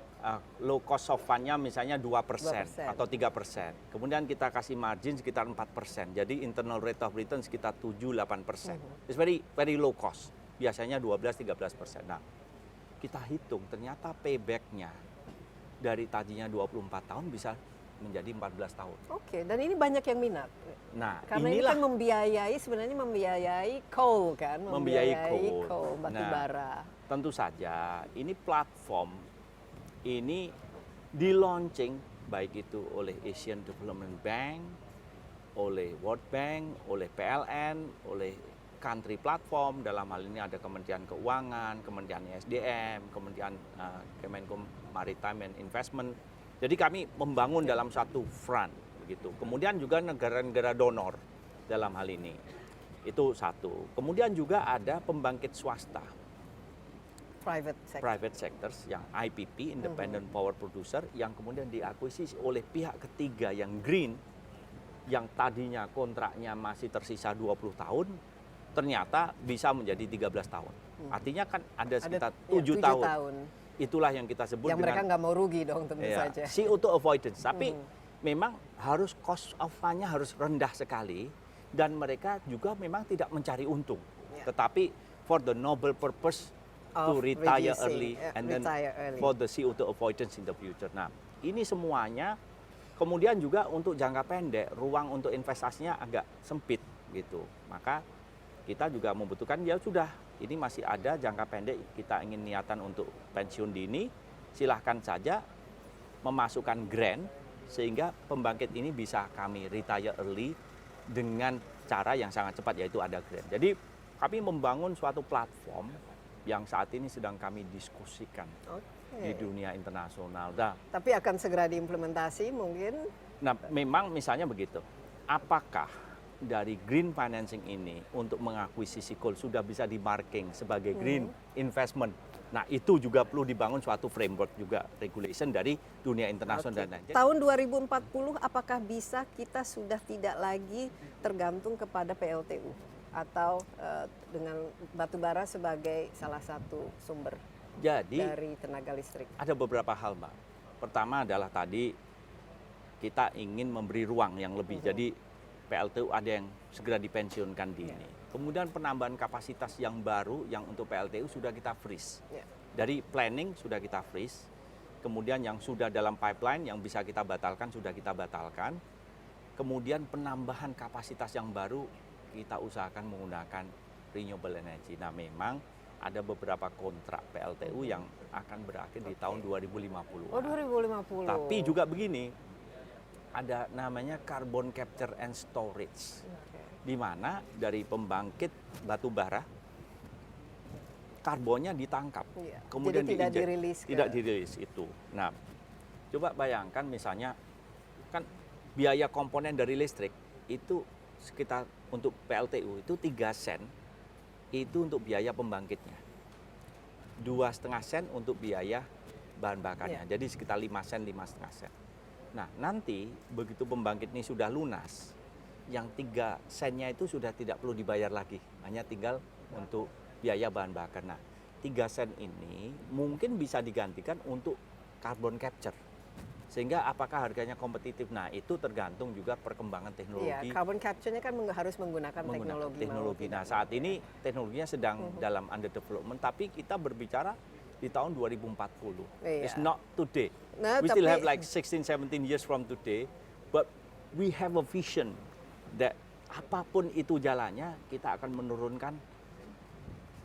Low cost of fund-nya misalnya 2% atau 3%. Kemudian kita kasih margin sekitar 4%. Jadi internal rate of return sekitar 7-8%. It's very very low cost. Biasanya 12-13%. Nah, kita hitung ternyata payback-nya dari tadinya 24 tahun bisa menjadi 14 tahun. Oke, dan ini banyak yang minat. Nah, karena ini kan sebenarnya membiayai coal kan, membiayai coal, batu bara. Tentu saja ini platform ini di launching baik itu oleh Asian Development Bank, oleh World Bank, oleh PLN, oleh country platform, dalam hal ini ada Kementerian Keuangan, Kementerian SDM, Kementerian Kemenko Maritime and Investment. Jadi kami membangun dalam satu front begitu. Kemudian juga negara-negara donor dalam hal ini. Itu satu. Kemudian juga ada pembangkit swasta. Private sectors yang IPP, Independent Power Producer, yang kemudian diakuisisi oleh pihak ketiga yang green, yang tadinya kontraknya masih tersisa 20 tahun, ternyata bisa menjadi 13 tahun. Artinya kan ada sekitar 7 tahun. Itulah yang kita sebut yang mereka nggak mau rugi dong tentu saja. CO2 avoidance. Tapi memang harus cost of fund-nya harus rendah sekali dan mereka juga memang tidak mencari untung. Tetapi for the noble purpose to retire early and then for the CO2 avoidance in the future. Nah, ini semuanya kemudian juga untuk jangka pendek ruang untuk investasinya agak sempit gitu. Maka kita juga membutuhkan ya sudah, ini masih ada jangka pendek, kita ingin niatan untuk pensiun dini, silahkan saja memasukkan grant sehingga pembangkit ini bisa kami retire early dengan cara yang sangat cepat, yaitu ada grant. Jadi kami membangun suatu platform yang saat ini sedang kami diskusikan di dunia internasional. Tapi akan segera diimplementasi mungkin? Nah, memang misalnya begitu, apakah dari green financing ini untuk mengakuisisi coal sudah bisa dimarking sebagai green investment. Nah, itu juga perlu dibangun suatu framework juga regulation dari dunia internasional dan lain-lain. Tahun 2040 apakah bisa kita sudah tidak lagi tergantung kepada PLTU atau dengan batu bara sebagai salah satu sumber dari tenaga listrik? Ada beberapa hal, Mbak. Pertama adalah tadi kita ingin memberi ruang yang lebih. Jadi PLTU ada yang segera dipensiunkan dini. Kemudian penambahan kapasitas yang baru yang untuk PLTU sudah kita freeze. Dari planning sudah kita freeze. Kemudian yang sudah dalam pipeline yang bisa kita batalkan sudah kita batalkan. Kemudian penambahan kapasitas yang baru kita usahakan menggunakan renewable energy. Nah, memang ada beberapa kontrak PLTU yang akan berakhir di tahun 2050. Oh, 2050. Tapi juga begini, ada namanya carbon capture and storage, di mana dari pembangkit batu bara karbonnya ditangkap, Iya. kemudian Jadi tidak diinjek, dirilis tidak dirilis itu. Nah, coba bayangkan misalnya kan biaya komponen dari listrik itu sekitar untuk PLTU itu 3 sen itu untuk biaya pembangkitnya, 2,5 sen untuk biaya bahan bakarnya, jadi sekitar 5 sen, 5,5 sen. Nah, nanti begitu pembangkit ini sudah lunas, yang 3 sennya itu sudah tidak perlu dibayar lagi, hanya tinggal untuk biaya bahan bakar. Nah, 3 sen ini mungkin bisa digantikan untuk carbon capture. Sehingga apakah harganya kompetitif? Nah, itu tergantung juga perkembangan teknologi. Iya, carbon capture-nya kan harus menggunakan teknologi. Nah, saat ini teknologinya sedang dalam under development, tapi kita berbicara di tahun 2040. Iya. It's not today. Nah, We still tapi- have like 16-17 years from today, but we have a vision that apapun itu jalannya, kita akan menurunkan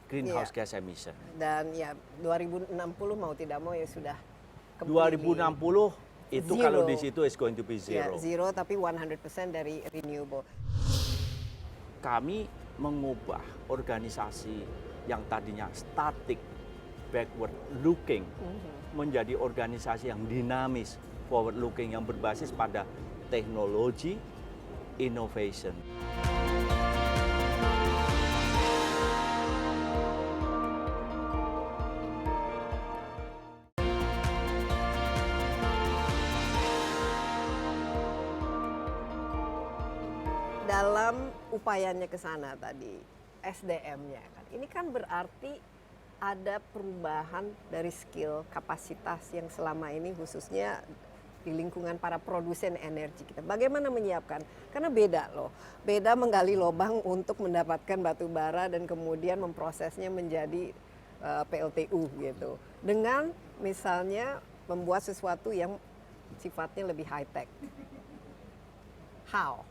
greenhouse gas emission. Dan ya 2060 mau tidak mau ya sudah completely. 2060 itu Zero. kalau di situ is going to be Ya, zero. zero tapi 100% dari renewable. Kami mengubah organisasi yang tadinya static, backward looking, menjadi organisasi yang dinamis, forward looking, yang berbasis pada teknologi, innovation. Dalam upayanya ke sana tadi, SDM-nya kan. Ini kan berarti ada perubahan dari skill, kapasitas yang selama ini khususnya di lingkungan para produsen energi kita. Bagaimana menyiapkan? Karena beda loh. Beda menggali lubang untuk mendapatkan batu bara dan kemudian memprosesnya menjadi PLTU gitu. Dengan misalnya membuat sesuatu yang sifatnya lebih high tech. How?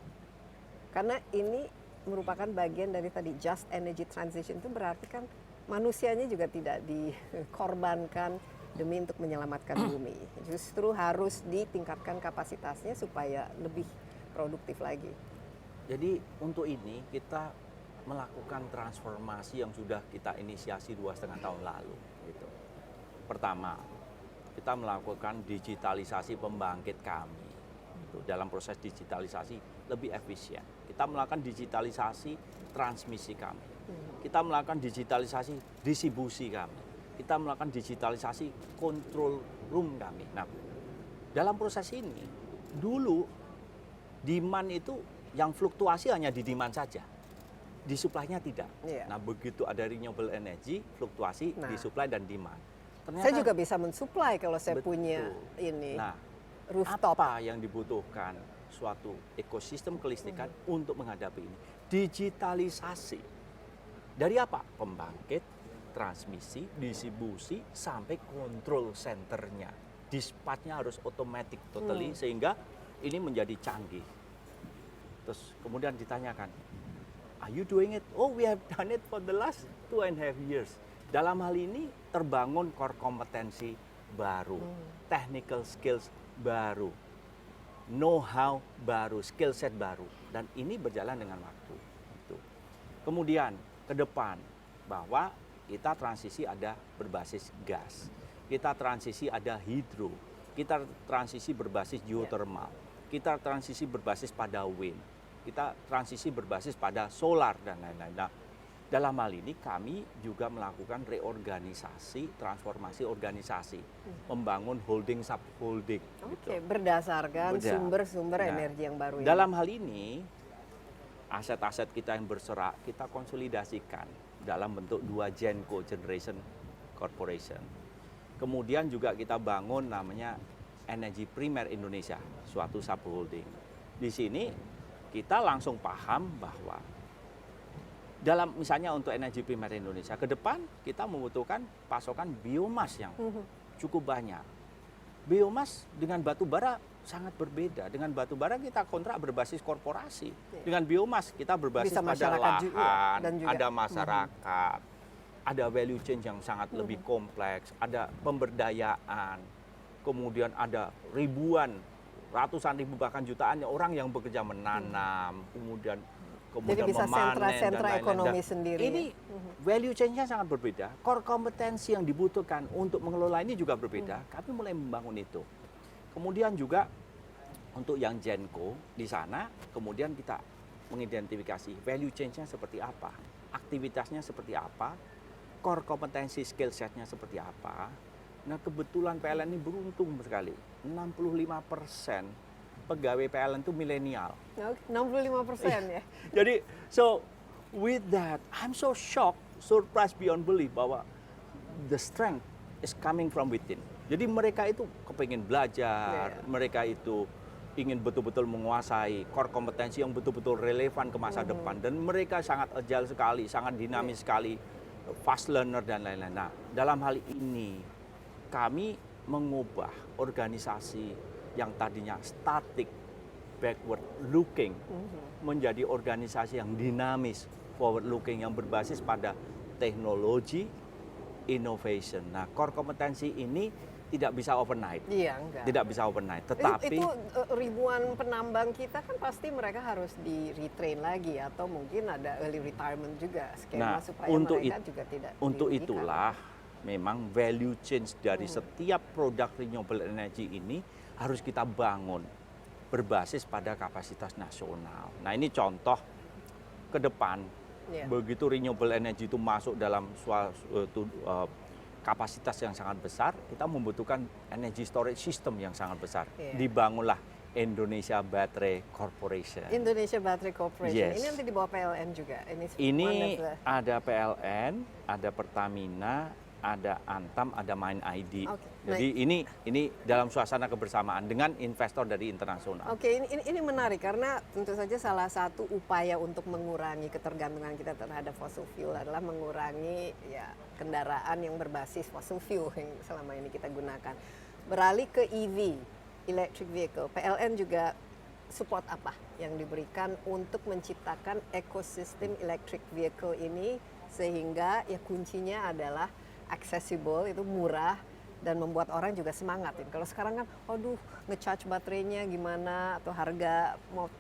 Karena ini merupakan bagian dari tadi just energy transition, itu berarti kan manusianya juga tidak dikorbankan demi untuk menyelamatkan bumi. Justru harus ditingkatkan kapasitasnya supaya lebih produktif lagi. Jadi untuk ini kita melakukan transformasi yang sudah kita inisiasi 2,5 tahun lalu. Gitu. Pertama, kita melakukan digitalisasi pembangkit kami. Dalam proses digitalisasi lebih efisien. Kita melakukan digitalisasi transmisi kami. Kita melakukan digitalisasi distribusi kami. Kita melakukan digitalisasi control room kami. Nah, dalam proses ini dulu demand itu yang fluktuasi hanya di demand saja. Di supply-nya tidak. Iya. Nah, begitu ada renewable energy, fluktuasi di supply dan demand. Saya juga bisa mensuplai kalau saya Betul. punya ini. Nah, rooftop. apa yang dibutuhkan suatu ekosistem kelistrikan untuk menghadapi ini? Digitalisasi. Dari apa? Pembangkit, transmisi, distribusi, sampai control centernya. Dispatchnya harus otomatis totally, sehingga ini menjadi canggih. Terus kemudian ditanyakan, are you doing it? Oh, we have done it for the last 2,5 years. Dalam hal ini terbangun core kompetensi baru, technical skills baru, know-how baru, skill set baru, dan ini berjalan dengan waktu. Gitu. Kemudian ke depan bahwa kita transisi ada berbasis gas, kita transisi ada hidro, kita transisi berbasis geothermal, kita transisi berbasis pada wind, kita transisi berbasis pada solar dan lain-lain. Nah, dalam hal ini kami juga melakukan reorganisasi, transformasi organisasi, membangun holding subholding. Oke, berdasarkan sumber-sumber Nah, energi yang baru. dalam hal ini aset-aset kita yang berserak kita konsolidasikan dalam bentuk 2 Genco Generation Corporation. Kemudian juga kita bangun namanya Energi Primer Indonesia, suatu subholding. Di sini kita langsung paham bahwa dalam misalnya untuk energi primer Indonesia ke depan kita membutuhkan pasokan biomas yang cukup banyak. Biomas dengan batu bara sangat berbeda. Dengan batu bara kita kontrak berbasis korporasi. Iya. Dengan biomas kita berbasis Bisa pada masyarakat lahan, juga, dan juga ada masyarakat, ada value chain yang sangat lebih kompleks, ada pemberdayaan, kemudian ada ribuan, ratusan ribu bahkan jutaan orang yang bekerja menanam, kemudian Jadi bisa memanen sentra-sentra dan lain-lain. ekonomi Dan sendiri. ini value chain-nya sangat berbeda. Core kompetensi yang dibutuhkan untuk mengelola ini juga berbeda. Kami mulai membangun itu. Kemudian juga untuk yang Genco di sana, kemudian kita mengidentifikasi value chain-nya seperti apa, aktivitasnya seperti apa, core kompetensi skill set-nya seperti apa. Nah kebetulan PLN ini beruntung sekali, 65% pegawai PLN itu milenial. Oke, 65% ya. Jadi, so with that, I'm so shocked, surprised beyond belief bahwa the strength is coming from within. Jadi mereka itu kepingin belajar, mereka itu ingin betul-betul menguasai core kompetensi yang betul-betul relevan ke masa depan. Dan mereka sangat agile sekali, sangat dinamis sekali, fast learner dan lain-lain. Nah, dalam hal ini kami mengubah organisasi yang tadinya static, backward looking, menjadi organisasi yang dinamis, forward looking, yang berbasis pada teknologi, innovation. Nah, core kompetensi ini tidak bisa overnight. Iya, enggak. Tidak bisa overnight, tetapi itu ribuan penambang kita kan pasti mereka harus di retrain lagi atau mungkin ada early retirement juga skema supaya mereka juga tidak untuk dirugikan. itulah memang value change dari setiap produk renewable energy ini harus kita bangun berbasis pada kapasitas nasional. Nah ini contoh ke depan, begitu renewable energy itu masuk dalam suatu kapasitas yang sangat besar, kita membutuhkan energy storage system yang sangat besar. Dibangunlah Indonesia Battery Corporation. Indonesia Battery Corporation. Yes. Ini nanti di bawah PLN juga. Ini ada PLN, ada Pertamina, ada Antam, ada Main ID. Jadi ini dalam suasana kebersamaan dengan investor dari internasional. Oke, ini menarik karena tentu saja salah satu upaya untuk mengurangi ketergantungan kita terhadap fossil fuel adalah mengurangi ya kendaraan yang berbasis fossil fuel yang selama ini kita gunakan. Beralih ke EV, electric vehicle. PLN juga support apa yang diberikan untuk menciptakan ekosistem electric vehicle ini sehingga ya kuncinya adalah accessible, itu murah dan membuat orang juga semangat. Kalau sekarang kan, aduh nge-charge baterainya gimana, atau harga mau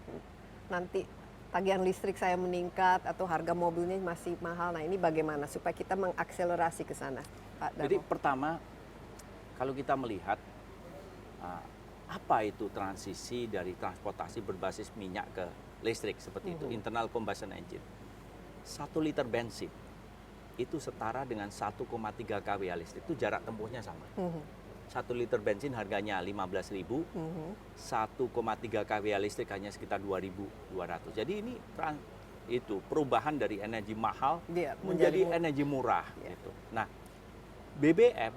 nanti tagihan listrik saya meningkat, atau harga mobilnya masih mahal. Nah ini bagaimana supaya kita mengakselerasi ke sana, Pak Darmo? Jadi pertama, kalau kita melihat apa itu transisi dari transportasi berbasis minyak ke listrik seperti itu, internal combustion engine. 1 liter bensin itu setara dengan 1,3 kWh listrik, itu jarak tempuhnya sama. 1 liter bensin harganya 15.000, 1,3 kWh listrik hanya sekitar 2.200. Jadi ini itu perubahan dari energi mahal menjadi energi murah. Gitu. Nah, BBM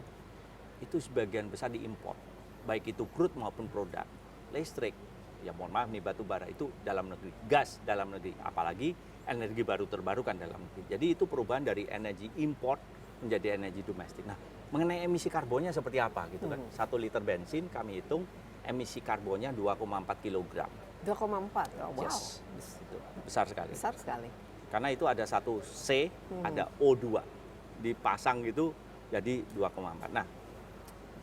itu sebagian besar diimpor, baik itu crude maupun produk. Listrik, ya mohon maaf nih batu bara itu dalam negeri, gas dalam negeri, apalagi energi baru terbarukan dalam negeri. Jadi itu perubahan dari energi import menjadi energi domestik. Nah, mengenai emisi karbonnya seperti apa gitu kan? 1 liter bensin kami hitung emisi karbonnya 2,4 kg. 2,4, oh, wow. Yes. Besar sekali. Besar sekali. Karena itu ada satu C, ada O2. Dipasang gitu jadi 2,4. Nah,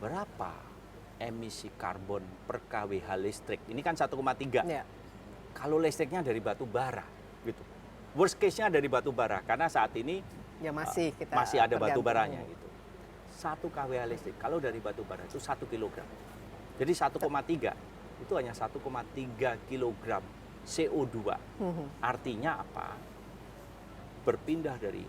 berapa emisi karbon per kWh listrik? Ini kan 1,3. Kalau listriknya dari batu bara gitu. Worst case-nya dari batu bara karena saat ini ya masih ada batu baranya gitu. 1 kWh listrik kalau dari batu bara itu 1 kg. Jadi 1,3 itu hanya 1,3 kg CO2. Artinya apa? Berpindah dari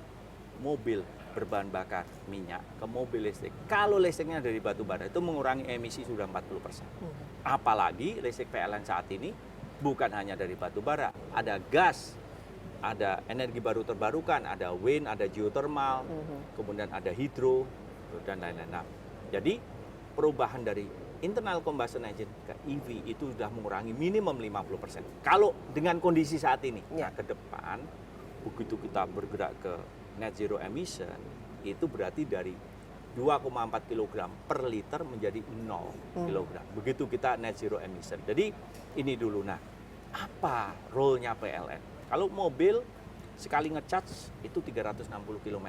mobil berbahan bakar minyak ke mobil listrik. Kalau listriknya dari batu bara itu mengurangi emisi sudah 40%. Apalagi listrik PLN saat ini bukan hanya dari batu bara, ada gas, ada energi baru terbarukan, ada wind, ada geothermal, kemudian ada hidro, dan lain-lain. Nah, jadi perubahan dari internal combustion engine ke EV itu sudah mengurangi minimum 50%. Kalau dengan kondisi saat ini, nah ke depan, begitu kita bergerak ke net zero emission, itu berarti dari 2,4 kg per liter menjadi 0 kg. Begitu kita net zero emission. Jadi ini dulu. Nah, apa role-nya PLN? Kalau mobil sekali ngecharge itu 360 km.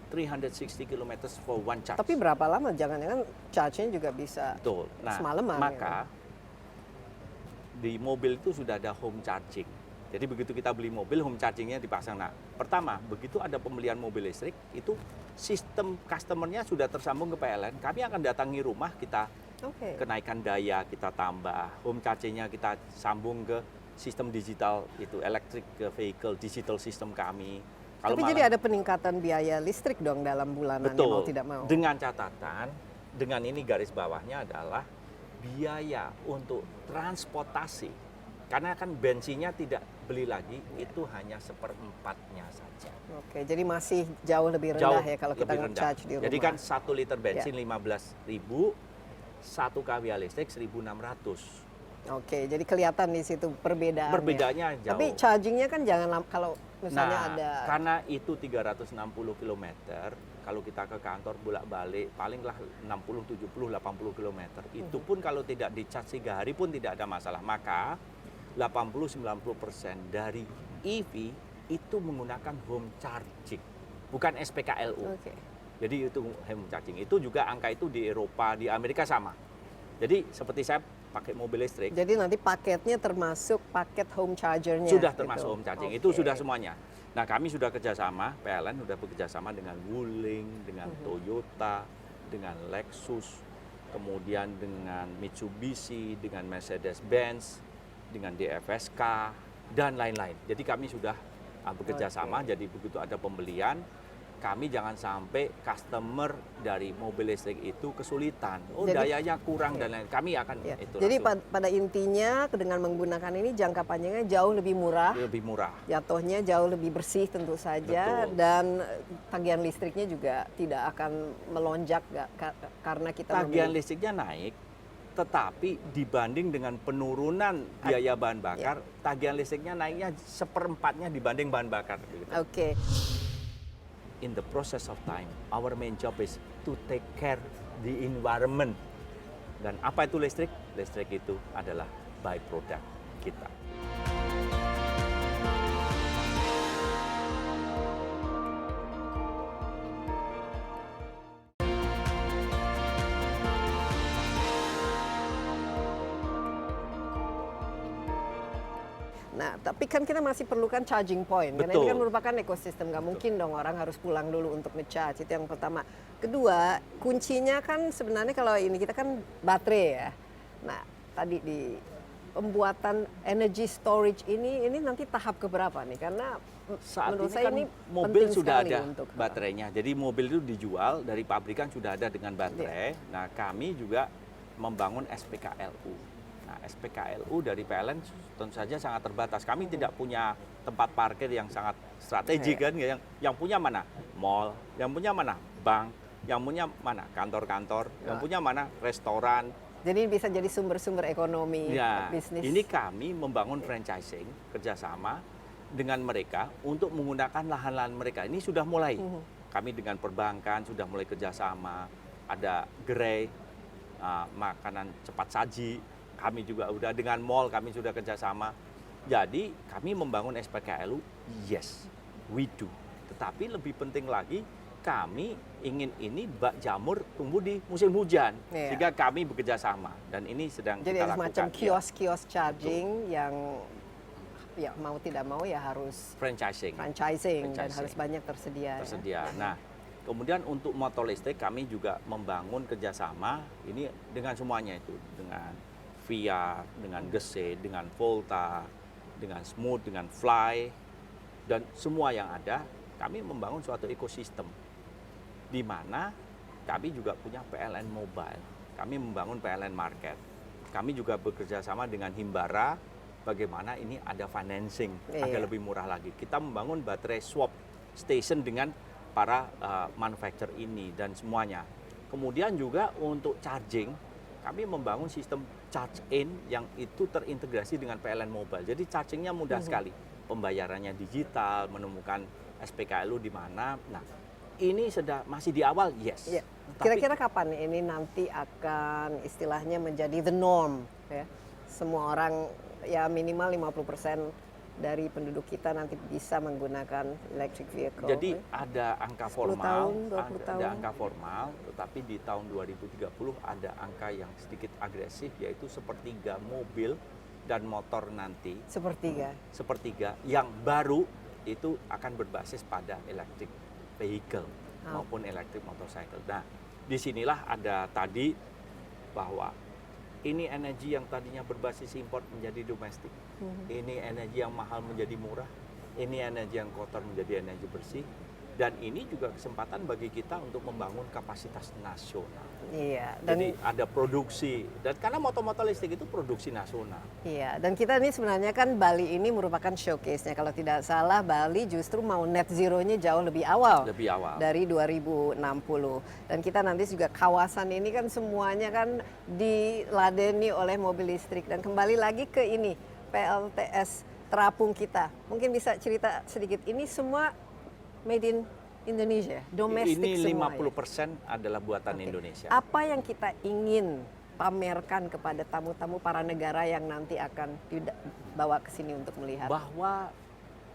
360 km for one charge. Tapi berapa lama? Jangan-jangan charge-nya juga bisa Betul. Nah, semalaman. maka di mobil itu sudah ada home charging. Jadi begitu kita beli mobil, home chargingnya dipasang. Nah, pertama, begitu ada pembelian mobil listrik, itu sistem customer-nya sudah tersambung ke PLN. Kami akan datangi rumah, kita kenaikan daya, kita tambah. Home charging-nya kita sambung ke sistem digital, itu electric vehicle, digital system kami. Tapi jadi ada peningkatan biaya listrik dong dalam bulanan, betul, mau tidak mau. Dengan catatan, dengan ini garis bawahnya adalah biaya untuk transportasi. Karena kan bensinnya tidak beli lagi, itu hanya 1/4-nya saja. Oke, jadi masih jauh lebih rendah ya kalau kita nge-charge di rumah. Jadi kan 1 liter bensin 15.000, 1 kWh listrik 1.600. Oke, jadi kelihatan di situ perbedaannya. Perbedaannya jauh. Tapi chargingnya kan jangan kalau misalnya Nah, ada. karena itu 360 km, kalau kita ke kantor bolak-balik palinglah 60, 70, 80 km. Itu pun kalau tidak di-charge 3 hari pun tidak ada masalah. Maka 80-90% dari EV itu menggunakan home charging, bukan SPKLU. Oke. Jadi itu home charging. Itu juga angka itu di Eropa, di Amerika sama. Jadi seperti saya pakai mobil listrik. Jadi nanti paketnya termasuk paket home chargernya. Sudah termasuk gitu. home charging. Oke. Itu sudah semuanya. Nah, kami sudah kerjasama, PLN sudah bekerjasama dengan Wuling, dengan Toyota, dengan Lexus, kemudian dengan Mitsubishi, dengan Mercedes-Benz, dengan DFSK, dan lain-lain. Jadi kami sudah bekerja sama, jadi begitu ada pembelian, kami jangan sampai customer dari mobil listrik itu kesulitan. Oh, jadi, dayanya kurang dan lain. Kami akan itu. Jadi pada intinya dengan menggunakan ini jangka panjangnya jauh lebih murah. Lebih murah. Jatuhnya jauh lebih bersih tentu saja. Betul. Dan tagihan listriknya juga tidak akan melonjak karena kita tagihan listriknya naik. Tetapi dibanding dengan penurunan biaya bahan bakar, tagihan listriknya naiknya 1/4-nya dibanding bahan bakar. Gitu. Oke. In the process of time, our main job is to take care the environment. Dan apa itu listrik? Listrik itu adalah byproduct kita. Nah, tapi kan kita masih perlukan charging point. Betul. Karena ini kan merupakan ekosistem. Nggak mungkin dong orang harus pulang dulu untuk nge-charge. Itu yang pertama. Kedua, kuncinya kan sebenarnya kalau ini kita kan baterai ya. Nah, tadi di pembuatan energy storage ini nanti tahap keberapa nih? Karena saat menurut ini saya kan ini mobil sudah sekali ada untuk baterainya. Jadi mobil itu dijual dari pabrikan sudah ada dengan baterai. Nah, kami juga membangun SPKLU. Nah, SPKLU dari PLN tentu saja sangat terbatas. Kami tidak punya tempat parkir yang sangat strategis kan. Yang punya mana? Mall. Yang punya mana? Bank. Yang punya mana? Kantor-kantor. Yang punya mana? Restoran. Jadi bisa jadi sumber-sumber ekonomi Ya, bisnis. ini kami membangun franchising kerjasama dengan mereka untuk menggunakan lahan-lahan mereka. Ini sudah mulai. Kami dengan perbankan sudah mulai kerjasama. Ada gerai, makanan cepat saji. Kami juga udah dengan mall, kami sudah kerjasama. Jadi kami membangun SPKLU, yes, we do. Tetapi lebih penting lagi, kami ingin ini bak jamur tumbuh di musim hujan. Sehingga kami bekerja sama. Dan ini sedang jadi kita ada lakukan. semacam kios-kios charging yang ya mau tidak mau ya harus franchising. Dan harus banyak tersedia. Ya. Nah, kemudian untuk motor listrik kami juga membangun kerjasama ini dengan semuanya itu. Dengan Via, dengan Gese, dengan Volta, dengan Smooth, dengan Fly, dan semua yang ada, kami membangun suatu ekosistem di mana kami juga punya PLN Mobile, kami membangun PLN Market, kami juga bekerja sama dengan Himbara, bagaimana ini ada financing agar lebih murah lagi. Kita membangun baterai swap station dengan para manufacturer ini dan semuanya. Kemudian juga untuk charging, kami membangun sistem charge in yang itu terintegrasi dengan PLN Mobile. Jadi chargingnya mudah sekali. Pembayarannya digital, menemukan SPKLU di mana. Nah, ini masih di awal, yes. Ya. Tapi Kira-kira kapan ini nanti akan istilahnya menjadi the norm ya? Semua orang ya minimal 50% dari penduduk kita nanti bisa menggunakan electric vehicle. jadi ada angka 10 formal, tahun, 20 ada tahun. angka formal, tetapi di tahun 2030 ada angka yang sedikit agresif, yaitu sepertiga mobil dan motor nanti, sepertiga yang baru itu akan berbasis pada electric vehicle maupun electric motorcycle. Nah, disinilah ada tadi bahwa ini energi yang tadinya berbasis import menjadi domestik. Ini energi yang mahal menjadi murah. Ini energi yang kotor menjadi energi bersih. Dan ini juga kesempatan bagi kita untuk membangun kapasitas nasional. Iya. Dan Jadi ada produksi. Dan karena motor-motor listrik itu produksi nasional. iya, dan kita ini sebenarnya kan Bali ini merupakan showcase-nya. Kalau tidak salah Bali justru mau net zero-nya jauh lebih awal. Lebih awal. Dari 2060. Dan kita nanti juga kawasan ini kan semuanya kan diladeni oleh mobil listrik. Dan kembali lagi ke ini, PLTS terapung kita. Mungkin bisa cerita sedikit, ini semua made in Indonesia, domestik Ini semua 50% ya? adalah buatan Oke. Indonesia. Apa yang kita ingin pamerkan kepada tamu-tamu para negara yang nanti akan dibawa ke sini untuk melihat? Bahwa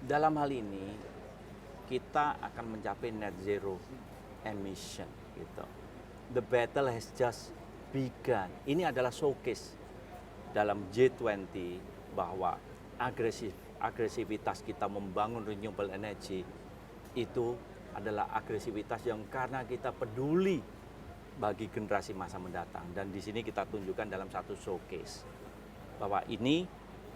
dalam hal ini kita akan mencapai net zero emission gitu. The battle has just begun. Ini adalah showcase dalam G20 bahwa agresivitas kita membangun renewable energy itu adalah agresivitas yang karena kita peduli bagi generasi masa mendatang. Dan di sini kita tunjukkan dalam satu showcase bahwa ini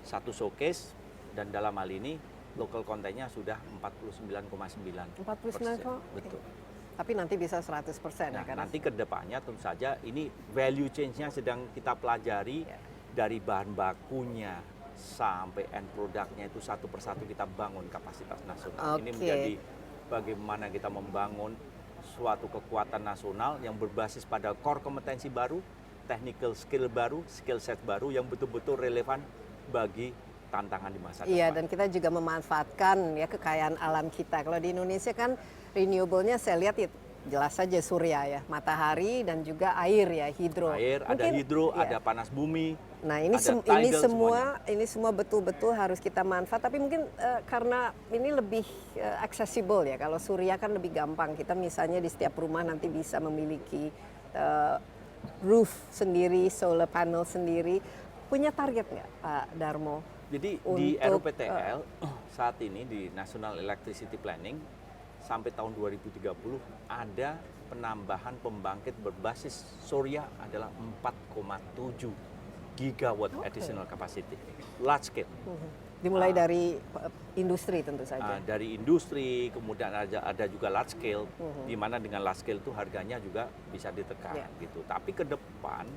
satu showcase, dan dalam hal ini local content-nya sudah 49,9%. 49 kok? Betul. Tapi nanti bisa 100% Nah, ya kan? nanti ke depannya tentu saja ini value change-nya sedang kita pelajari Ya. dari bahan bakunya sampai end produknya itu satu persatu kita bangun kapasitas nasional. Ini Oke. menjadi bagaimana kita membangun suatu kekuatan nasional yang berbasis pada core kompetensi baru, technical skill baru, skill set baru yang betul-betul relevan bagi tantangan di masa Iya, depan. dan kita juga memanfaatkan ya kekayaan alam kita. Kalau di Indonesia kan renewable-nya saya lihat ya, jelas saja surya ya, matahari dan juga air ya, hidro. Air, ada Mungkin, hidro, ya. ada panas bumi. Nah ini ada ini tidal, ini semua betul-betul harus kita manfaat. Tapi mungkin karena ini lebih accessible ya. Kalau surya kan lebih gampang. Kita misalnya di setiap rumah nanti bisa memiliki roof sendiri, solar panel sendiri. Punya target nggak Pak Darmo? Jadi di Untuk, RUPTL saat ini di National Electricity Planning sampai tahun 2030 ada penambahan pembangkit berbasis surya adalah 4,7 gigawatt additional capacity, large scale. Dimulai dari industri tentu saja. Dari industri, kemudian ada juga large scale, di mana dengan large scale itu harganya juga bisa ditekan Ya. gitu. Tapi ke depan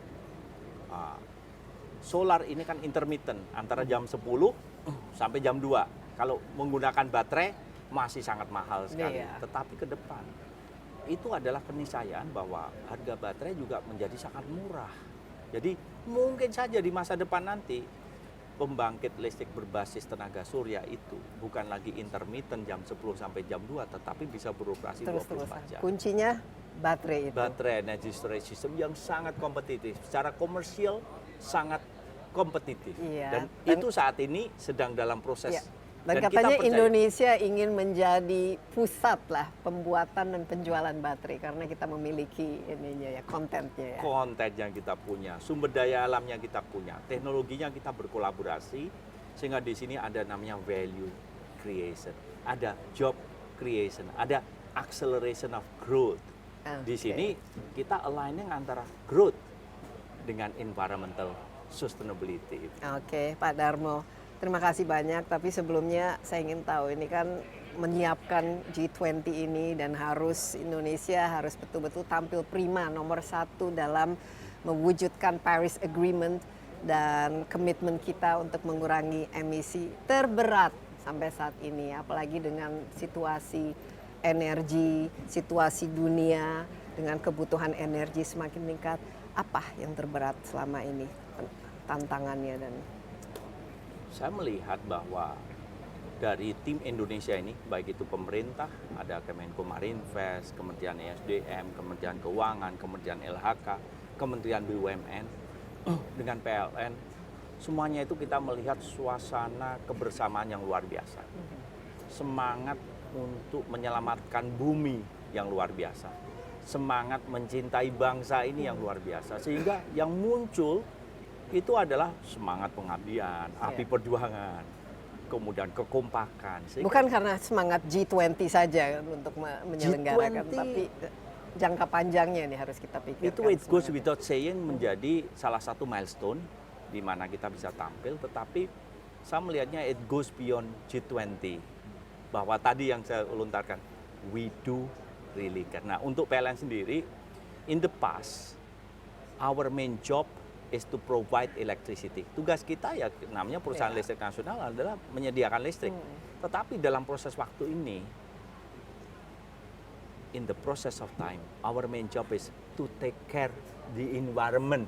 solar ini kan intermittent antara jam 10 sampai jam 2. Kalau menggunakan baterai masih sangat mahal sekali. Iya. Tetapi ke depan itu adalah keniscayaan bahwa harga baterai juga menjadi sangat murah. Jadi mungkin saja di masa depan nanti pembangkit listrik berbasis tenaga surya itu bukan lagi intermittent jam 10 sampai jam 2, tetapi bisa beroperasi 24 jam. Kuncinya baterai itu. Baterai energy storage system yang sangat kompetitif, secara komersial sangat kompetitif. Iya, Dan itu saat ini sedang dalam proses. Iya. Dan kita katanya percaya Indonesia ingin menjadi pusat lah pembuatan dan penjualan baterai karena kita memiliki ininya ya, kontennya ya. konten yang kita punya, sumber daya alamnya kita punya, teknologinya kita berkolaborasi, sehingga di sini ada namanya value creation, ada job creation, ada acceleration of growth. Di Oke. sini kita aligning antara growth dengan environmental sustainability. Oke, Pak Darmo. Terima kasih banyak, tapi sebelumnya saya ingin tahu ini kan menyiapkan G20 ini dan Indonesia harus betul-betul tampil prima nomor 1 dalam mewujudkan Paris Agreement dan komitmen kita untuk mengurangi emisi terberat sampai saat ini, apalagi dengan situasi energi, situasi dunia dengan kebutuhan energi semakin meningkat. Apa yang terberat selama ini tantangannya? Dan Saya melihat bahwa dari tim Indonesia ini, baik itu pemerintah, ada Kemenko Marinvest, Kementerian ESDM, Kementerian Keuangan, Kementerian LHK, Kementerian BUMN, dengan PLN, semuanya itu kita melihat suasana kebersamaan yang luar biasa. Semangat untuk menyelamatkan bumi yang luar biasa. Semangat mencintai bangsa ini yang luar biasa. Sehingga yang muncul itu adalah semangat pengabdian, api perjuangan, kemudian kekompakan. Bukan karena semangat G20 saja untuk menyelenggarakan, G20, tapi jangka panjangnya ini harus kita pikirkan. Itu it goes without saying menjadi salah satu milestone di mana kita bisa tampil, tetapi saya melihatnya it goes beyond G20. Bahwa tadi yang saya lontarkan, we do really care. Nah, untuk PLN sendiri, in the past, our main job is to provide electricity. Tugas kita ya namanya perusahaan listrik nasional adalah menyediakan listrik. Tetapi dalam proses waktu ini, in the process of time, our main job is to take care the environment.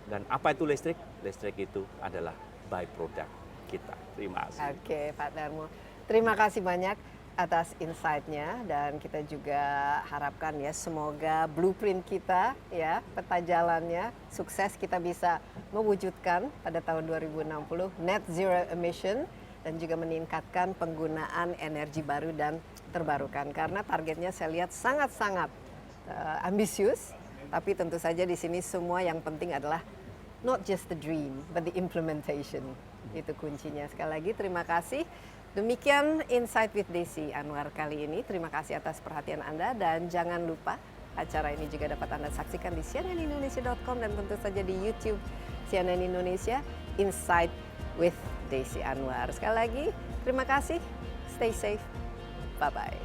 Dan apa itu listrik? Listrik itu adalah byproduct kita. Terima kasih. Oke, Pak Darmo. Terima kasih banyak atas insight-nya, dan kita juga harapkan ya semoga blueprint kita ya, peta jalannya sukses, kita bisa mewujudkan pada tahun 2060 net zero emission dan juga meningkatkan penggunaan energi baru dan terbarukan, karena targetnya saya lihat sangat-sangat ambisius, tapi tentu saja di sini semua yang penting adalah not just the dream but the implementation. Itu kuncinya. Sekali lagi terima kasih. Demikian Insight with Desi Anwar kali ini. Terima kasih atas perhatian Anda, dan jangan lupa acara ini juga dapat Anda saksikan di cnnindonesia.com dan tentu saja di YouTube CNN Indonesia, Insight with Desi Anwar. Sekali lagi terima kasih. Stay safe. Bye-bye.